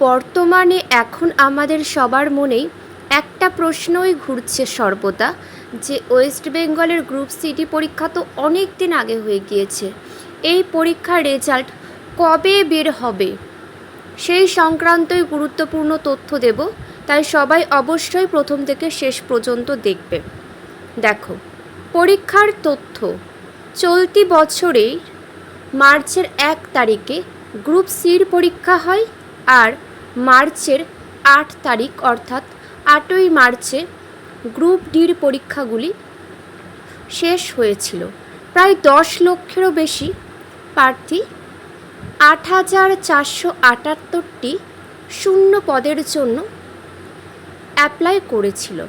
বর্তমানে এখন আমাদের সবার মনেই একটা প্রশ্নই ঘুরছে সর্বদা, যে ওয়েস্ট বেঙ্গলের গ্রুপ সিটি পরীক্ষা তো অনেক দিন আগে হয়ে গিয়েছে, এই পরীক্ষার রেজাল্ট কবে বের হবে সেই সংক্রান্তই গুরুত্বপূর্ণ তথ্য দেব। তাই সবাই অবশ্যই প্রথম থেকে শেষ পর্যন্ত দেখবে। দেখো, পরীক্ষার তথ্য চলতি বছরের মার্চের 1 তারিখে গ্রুপ সির পরীক্ষা হয়, আর মার্চের 8 তারিখ অর্থাৎ 8ই মার্চে গ্রুপ ডির পরীক্ষাগুলি শেষ হয়েছিল। প্রায় 10 লক্ষেরও বেশি প্রার্থী 8,478টি শূন্য পদের জন্য অ্যাপ্লাই করেছিল।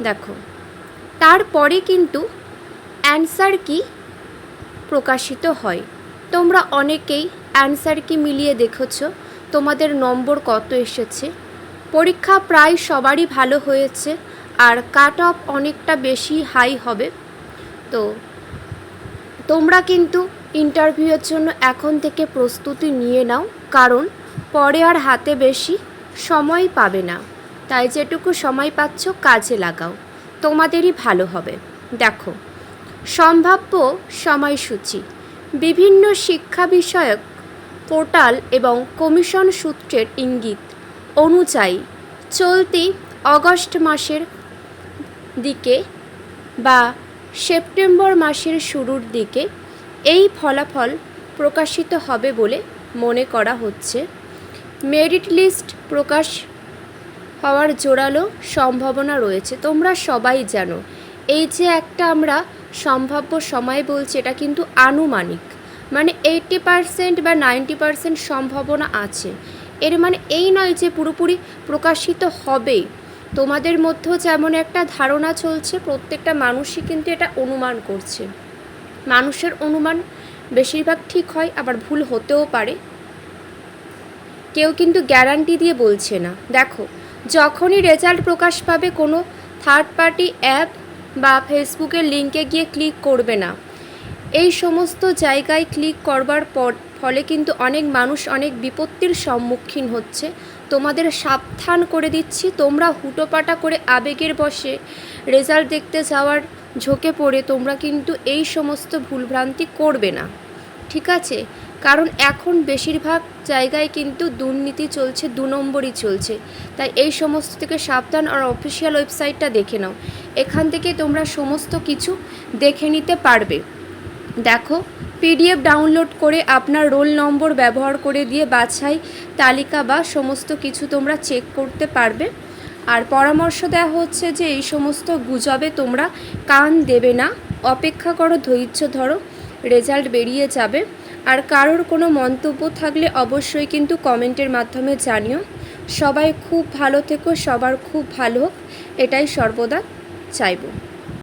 দেখো, তারপরে কিন্তু অ্যান্সার কি প্রকাশিত হয়। তোমরা অনেকেই অ্যান্সার কি মিলিয়ে দেখেছো তোমাদের নম্বর কত এসেছে। পরীক্ষা প্রায় সবারই ভালো হয়েছে, আর কাট অফ অনেকটা বেশি হাই হবে। তো তোমরা কিন্তু ইন্টারভিউয়ের জন্য এখন থেকে প্রস্তুতি নিয়ে নাও, কারণ পরে আর হাতে বেশি সময় পাবে না। তাই যেটুকু সময় পাচ্ছ কাজে লাগাও, তোমাদেরই ভালো হবে। দেখো, সম্ভাব্য সময়সূচি বিভিন্ন শিক্ষা বিষয়ক পোর্টাল এবং কমিশন সূত্রের ইঙ্গিত অনুযায়ী চলতি অগস্ট মাসের দিকে বা সেপ্টেম্বর মাসের শুরুর দিকে এই ফলাফল প্রকাশিত হবে বলে মনে করা হচ্ছে। মেরিট লিস্ট প্রকাশ হওয়ার জোরালো সম্ভাবনা রয়েছে। তোমরা সবাই জানো, এই যে একটা আমরা সম্ভাব্য সময় বলছি, এটা কিন্তু আনুমানিক, মানে 80% বা 90% সম্ভাবনা আছে। এর মানে এই নয় যে পুরোপুরি প্রকাশিত হবে। তোমাদের মধ্যেও যেমন একটা ধারণা চলছে, প্রত্যেকটা মানুষই কিন্তু এটা অনুমান করছে। মানুষের অনুমান বেশিরভাগ ঠিক হয়, আবার ভুল হতেও পারে, কেউ কিন্তু গ্যারান্টি দিয়ে বলছে না। দেখো, যখনই রেজাল্ট প্রকাশ পাবে কোনো থার্ড পার্টি অ্যাপ বা ফেসবুকের লিঙ্কে গিয়ে ক্লিক করবে না। এই সমস্ত জায়গায় ক্লিক করবার ফলে কিন্তু অনেক মানুষ অনেক বিপত্তির সম্মুখীন হচ্ছে। তোমাদের সাবধান করে দিচ্ছি, তোমরা হুটোপাটা করে আবেগের বশে রেজাল্ট দেখতে যাওয়ার ঝোঁকে পড়ে তোমরা কিন্তু এই সমস্ত ভুলভ্রান্তি করবে না, ঠিক আছে? কারণ এখন বেশিরভাগ জায়গায় কিন্তু দুর্নীতি চলছে, 2 নম্বরই চলছে। তাই এই সমস্ত থেকে সাবধান। আর অফিসিয়াল ওয়েবসাইটটা দেখে নাও, এখান থেকে তোমরা সমস্ত কিছু দেখে নিতে পারবে। দেখো, পিডিএফ ডাউনলোড করে আপনার রোল নম্বর ব্যবহার করে দিয়ে বাছাই তালিকা বা সমস্ত কিছু তোমরা চেক করতে পারবে। আর পরামর্শ দেওয়া হচ্ছে যে এই সমস্ত গুজবে তোমরা কান দেবে না, অপেক্ষা করো, ধৈর্য ধরো, রেজাল্ট বেরিয়ে যাবে। আর কারোর কোনো মন্তব্য থাকলে অবশ্যই কিন্তু কমেন্টের মাধ্যমে জানিও। সবাই খুব ভালো থেকো, সবার খুব ভালো হোক, এটাই সর্বদা চাইব।